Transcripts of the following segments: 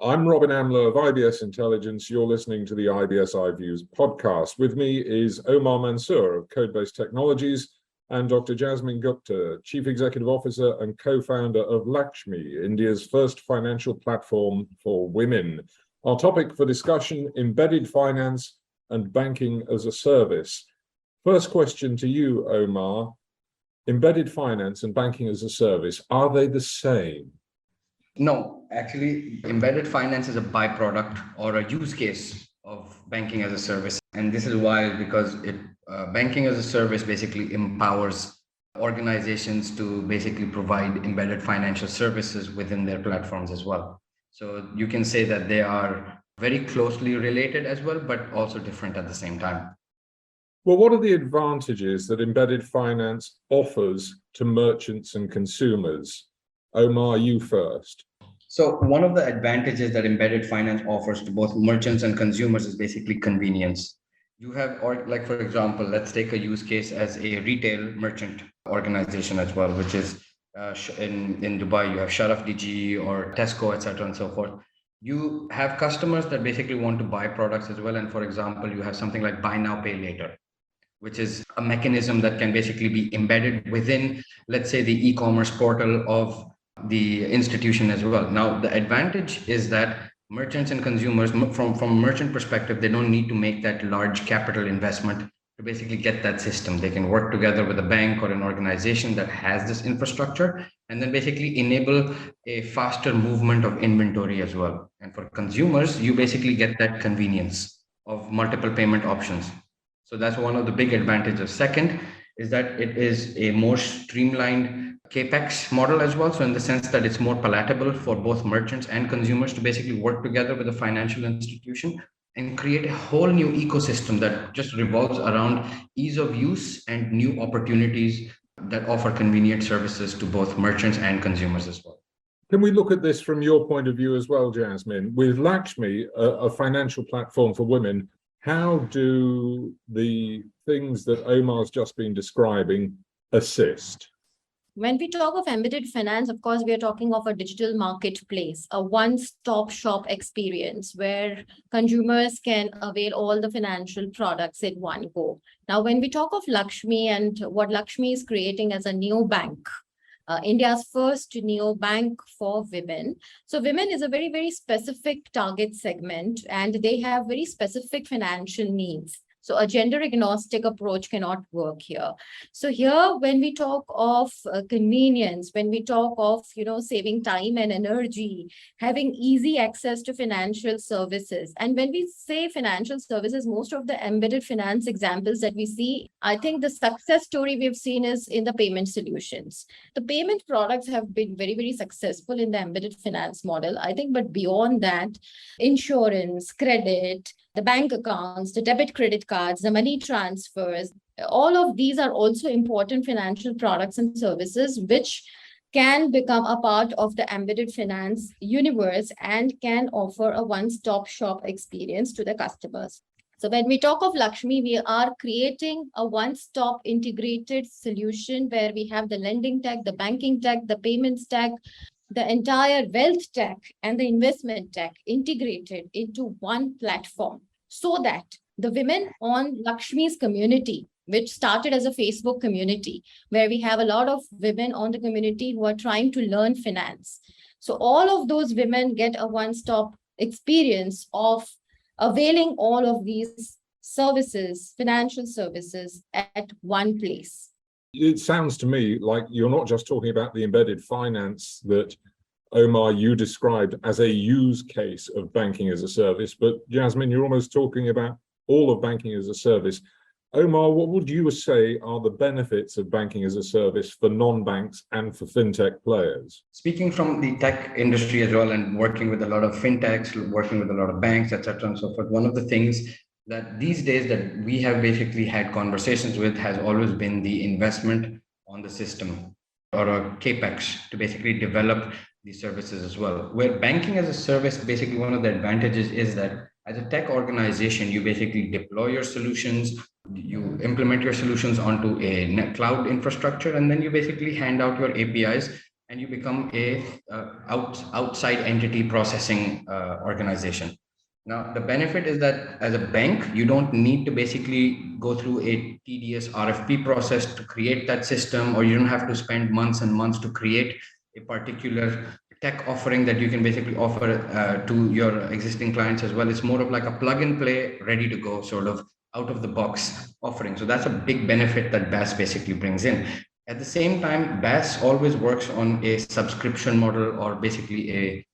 I'm Robin Amler of IBS Intelligence. You're listening to the IBS iViews podcast. With me is Omar Mansur of Codebase Technologies and Dr. Jasmin Gupta, Chief Executive Officer and co-founder of LXME, India's first financial platform for women. Our topic for discussion, embedded finance and banking as a service. First question to you, Omar. Embedded finance and banking as a service, are they the same? No, actually, embedded finance is a byproduct or a use case of banking as a service. And this is why, because banking as a service basically empowers organizations to basically provide embedded financial services within their platforms as well. So you can say that they are very closely related as well, but also different at the same time. Well, what are the advantages that embedded finance offers to merchants and consumers? Omar, you first. So one of the advantages that embedded finance offers to both merchants and consumers is basically convenience. You have, or like, for example, let's take a use case as a retail merchant organization as well, which is in Dubai, you have Sharaf DG or Tesco, etc. and so forth. You have customers that basically want to buy products as well. And for example, you have something like buy now, pay later, which is a mechanism that can basically be embedded within, let's say, the e-commerce portal of the institution as well. Now, the advantage is that merchants and consumers, from a merchant perspective, they don't need to make that large capital investment to basically get that system. They can work together with a bank or an organization that has this infrastructure and then basically enable a faster movement of inventory as well. And for consumers, you basically get that convenience of multiple payment options. So that's one of the big advantages. Second is that it is a more streamlined CAPEX model as well. So in the sense that it's more palatable for both merchants and consumers to basically work together with a financial institution and create a whole new ecosystem that just revolves around ease of use and new opportunities that offer convenient services to both merchants and consumers as well. Can we look at this from your point of view as well, Jasmin? With LXME, a financial platform for women, how do the things that Omar's just been describing assist? When we talk of embedded finance, of course, we are talking of a digital marketplace, a one-stop shop experience where consumers can avail all the financial products in one go. Now, when we talk of LXME and what LXME is creating as a neobank, India's first neobank for women. So women is a very, very specific target segment, and they have very specific financial needs. So a gender agnostic approach cannot work here. So here, when we talk of convenience, when we talk of, saving time and energy, having easy access to financial services. And when we say financial services, most of the embedded finance examples that we see, I think the success story we've seen is in the payment solutions. The payment products have been very, very successful in the embedded finance model, I think, but beyond that, insurance, credit, the bank accounts, the debit credit cards, the money transfers, all of these are also important financial products and services which can become a part of the embedded finance universe and can offer a one-stop shop experience to the customers. So when we talk of LXME, we are creating a one-stop integrated solution where we have the lending tech, the banking tech, the payments tech, the entire wealth tech and the investment tech integrated into one platform so that the women on LXME's community, which started as a Facebook community, where we have a lot of women on the community who are trying to learn finance. So all of those women get a one-stop experience of availing all of these services, financial services at one place. It sounds to me like you're not just talking about the embedded finance that, Omar, you described as a use case of banking as a service, but Jasmin, you're almost talking about all of banking as a service. Omar, what would you say are the benefits of banking as a service for non-banks and for fintech players? Speaking from the tech industry as well and working with a lot of fintechs, working with a lot of banks, etc. and so forth, one of the things that these days that we have basically had conversations with has always been the investment on the system or a CAPEX to basically develop these services as well. Where banking as a service, basically one of the advantages is that as a tech organization, you basically deploy your solutions, you implement your solutions onto a cloud infrastructure, and then you basically hand out your APIs and you become a outside entity processing organization. Now, the benefit is that as a bank, you don't need to basically go through a tedious RFP process to create that system, or you don't have to spend months and months to create a particular tech offering that you can basically offer to your existing clients as well. It's more of like a plug and play, ready to go, sort of out of the box offering. So that's a big benefit that BaaS basically brings in. At the same time, BaaS always works on a subscription model, or basically a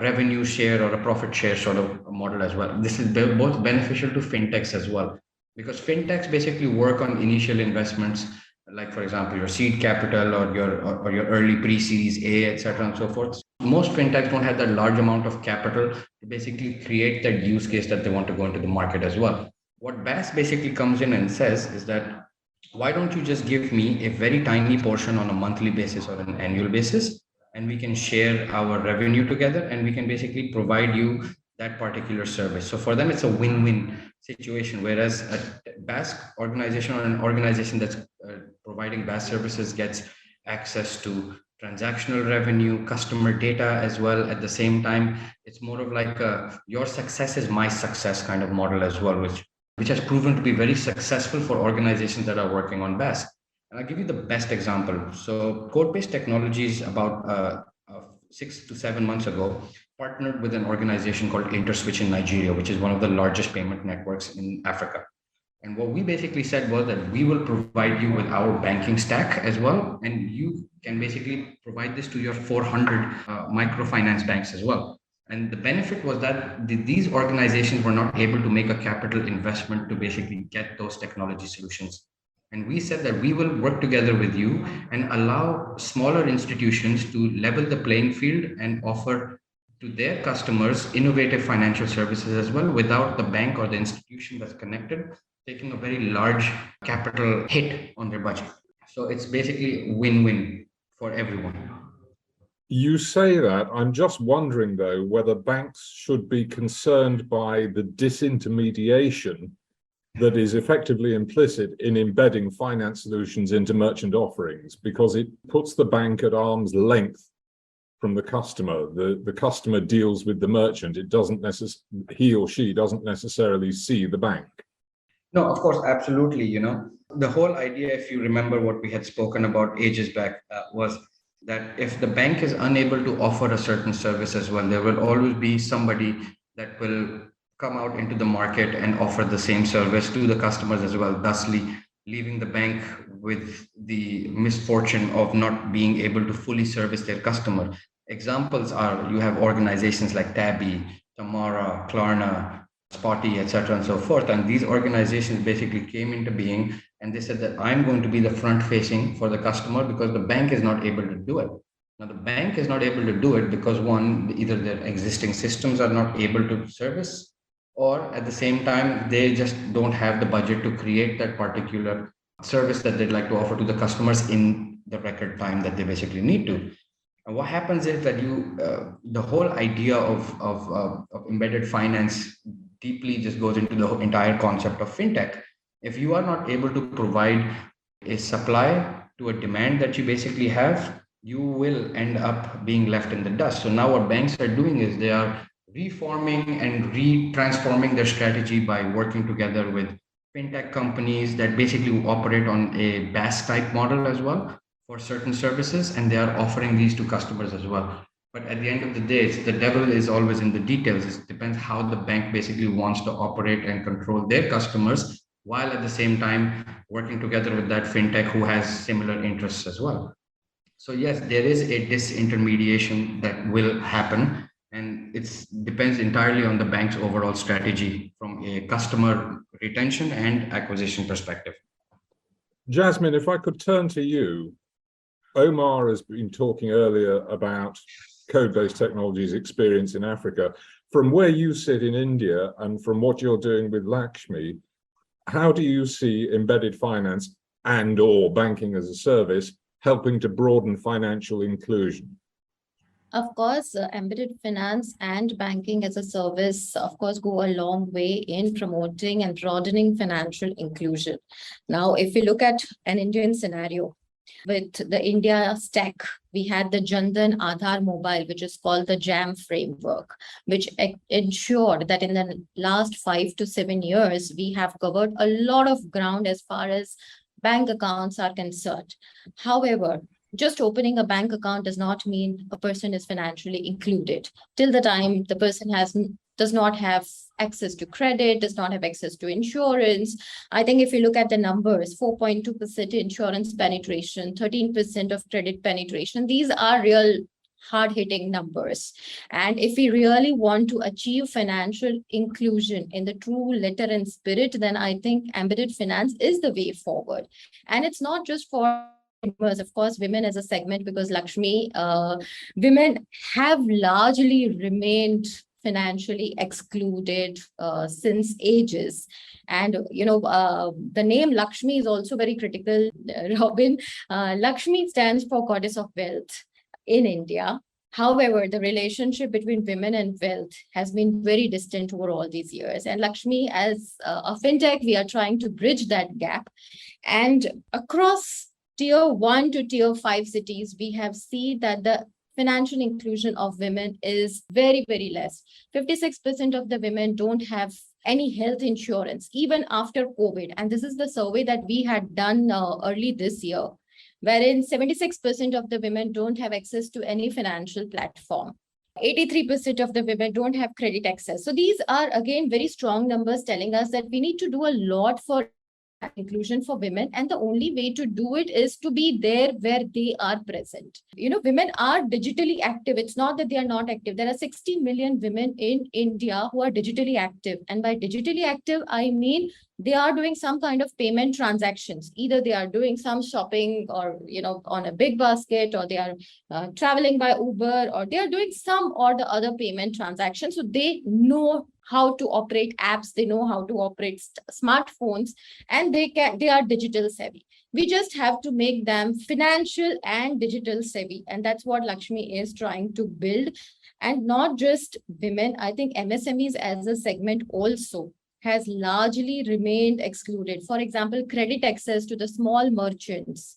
revenue share or a profit share sort of model as well. This is both beneficial to fintechs as well, because fintechs basically work on initial investments, like for example your seed capital or your early pre-series A, etc. and so forth. Most fintechs don't have that large amount of capital to basically create that use case that they want to go into the market as well. What BaaS basically comes in and says is that, why don't you just give me a very tiny portion on a monthly basis or an annual basis, and we can share our revenue together, and we can basically provide you that particular service. So for them, it's a win-win situation. Whereas a BaaS organization, or an organization that's providing BaaS services, gets access to transactional revenue, customer data as well. At the same time, it's more of like your success is my success kind of model as well, which has proven to be very successful for organizations that are working on BaaS. And I'll give you the best example. So Codebase Technologies, about 6 to 7 months ago, partnered with an organization called InterSwitch in Nigeria, which is one of the largest payment networks in Africa. And what we basically said was that we will provide you with our banking stack as well, and you can basically provide this to your 400 microfinance banks as well. And the benefit was that these organizations were not able to make a capital investment to basically get those technology solutions. And we said that we will work together with you and allow smaller institutions to level the playing field and offer to their customers innovative financial services as well, without the bank or the institution that's connected taking a very large capital hit on their budget. So it's basically win-win for everyone. You say that. I'm just wondering, though, whether banks should be concerned by the disintermediation that is effectively implicit in embedding finance solutions into merchant offerings, because it puts the bank at arm's length from the customer. The customer deals with the merchant. It doesn't he or she doesn't necessarily see the bank. No, of course, absolutely. You know, the whole idea, if you remember what we had spoken about ages back, was that if the bank is unable to offer a certain service as well, there will always be somebody that will come out into the market and offer the same service to the customers as well, thusly leaving the bank with the misfortune of not being able to fully service their customer. Examples are, you have organizations like Tabby, Tamara, Klarna, Spotty, etc. and so forth. And these organizations basically came into being, and they said that I'm going to be the front facing for the customer, because the bank is not able to do it. Now, the bank is not able to do it because, one, either their existing systems are not able to service, or at the same time, they just don't have the budget to create that particular service that they'd like to offer to the customers in the record time that they basically need to. And what happens is that the whole idea of embedded finance deeply just goes into the entire concept of fintech. If you are not able to provide a supply to a demand that you basically have, you will end up being left in the dust. So now what banks are doing is they are reforming and transforming their strategy by working together with fintech companies that basically operate on a BaaS type model as well for certain services, and they are offering these to customers as well. But at the end of the day, the devil is always in the details. It depends how the bank basically wants to operate and control their customers, while at the same time working together with that fintech who has similar interests as well. So yes, there is a disintermediation that will happen, and it depends entirely on the bank's overall strategy from a customer retention and acquisition perspective. Jasmin, if I could turn to you. Omar has been talking earlier about Codebase Technologies' experience in Africa. From where you sit in India and from what you're doing with LXME, how do you see embedded finance and/or banking as a service helping to broaden financial inclusion? Of course, embedded finance and banking as a service, of course, go a long way in promoting and broadening financial inclusion. Now, if we look at an Indian scenario, With the India stack, we had the Jandan Aadhaar Mobile, which is called the JAM framework, which ensured that in the last 5 to 7 years, we have covered a lot of ground as far as bank accounts are concerned. However, just opening a bank account does not mean a person is financially included. Till the time the person does not have access to credit, does not have access to insurance. I think if you look at the numbers, 4.2% insurance penetration, 13% of credit penetration, these are real hard-hitting numbers. And if we really want to achieve financial inclusion in the true letter and spirit, then I think embedded finance is the way forward. And it's not just for of course, women as a segment, because Lakshmi, women have largely remained financially excluded since ages. And, the name Lakshmi is also very critical, Robin. Lakshmi stands for goddess of wealth in India. However, the relationship between women and wealth has been very distant over all these years. And Lakshmi, as a fintech, we are trying to bridge that gap. And across tier 1 to tier 5 cities, we have seen that the financial inclusion of women is very, very less. 56% of the women don't have any health insurance, even after COVID. And this is the survey that we had done early this year, wherein 76% of the women don't have access to any financial platform. 83% of the women don't have credit access. So these are, again, very strong numbers telling us that we need to do a lot for inclusion for women, and the only way to do it is to be there where they are present. Women are digitally active. It's not that they are not active. There are 60 million women in India who are digitally active, and by digitally active I mean they are doing some kind of payment transactions. Either they are doing some shopping or on a big basket, or they are traveling by Uber, or they are doing some or the other payment transaction. So they know how to operate apps, they know how to operate smartphones, and they are digital savvy. We just have to make them financial and digital savvy, and that's what Lakshmi is trying to build. And not just women, I think MSMEs as a segment also has largely remained excluded. For example, credit access to the small merchants,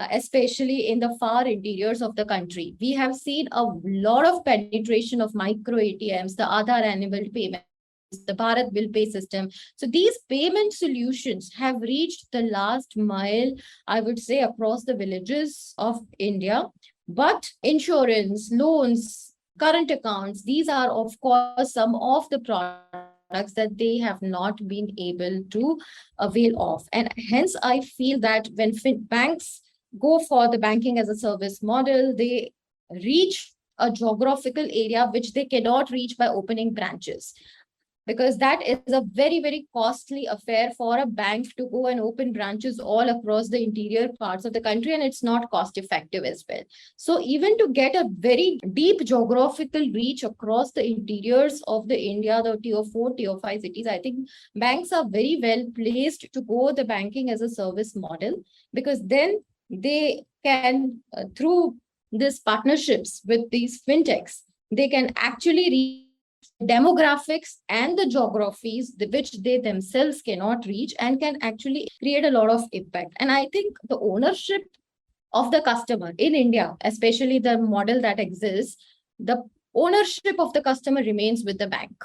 especially in the far interiors of the country. We have seen a lot of penetration of micro ATMs, the Aadhaar-enabled payments, the Bharat Bill Pay system. So these payment solutions have reached the last mile, I would say, across the villages of India. But insurance, loans, current accounts, these are, of course, some of the products that they have not been able to avail of. And hence, I feel that when banks go for the banking as a service model, they reach a geographical area which they cannot reach by opening branches, because that is a very, very costly affair for a bank to go and open branches all across the interior parts of the country, and it's not cost effective as well. So even to get a very deep geographical reach across the interiors of the India, the tier 4, tier 5 cities, I think banks are very well placed to go the banking as a service model, because then they can, through these partnerships with these fintechs, they can actually reach demographics and the geographies which they themselves cannot reach, and can actually create a lot of impact. And I think the ownership of the customer in India, especially the model that exists, the ownership of the customer remains with the bank.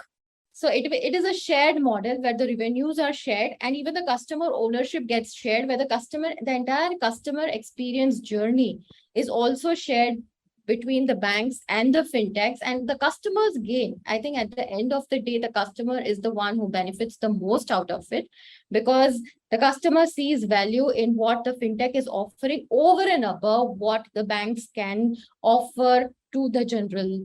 So it is a shared model where the revenues are shared, and even the customer ownership gets shared, where the entire customer experience journey is also shared between the banks and the fintechs, and the customers gain. I think at the end of the day, the customer is the one who benefits the most out of it, because the customer sees value in what the fintech is offering over and above what the banks can offer to the general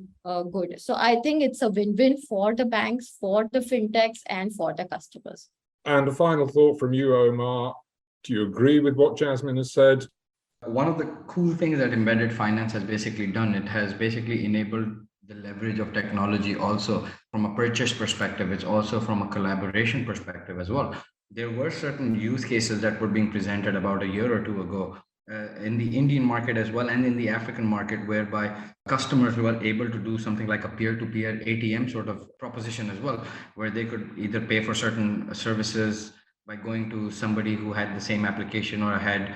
good. So I think it's a win-win for the banks, for the fintechs, and for the customers. And a final thought from you, Omar. Do you agree with what Jasmin has said? One of the cool things that embedded finance has basically done, it has basically enabled the leverage of technology also from a purchase perspective. It's also from a collaboration perspective as well. There were certain use cases that were being presented about a year or two ago in the Indian market as well, and in the African market, whereby customers were able to do something like a peer-to-peer ATM sort of proposition as well, where they could either pay for certain services by going to somebody who had the same application or had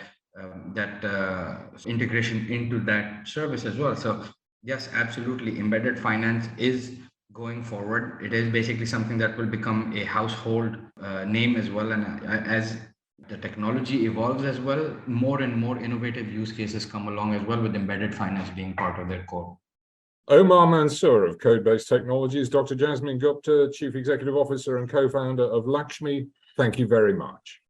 integration into that service as well. So yes, absolutely, embedded finance is going forward. It is basically something that will become a household name as well. And as the technology evolves as well, more and more innovative use cases come along as well, with embedded finance being part of their core. Omar Mansur of Codebase Technologies, Dr. Jasmin Gupta, Chief Executive Officer and co-founder of LXME, thank you very much.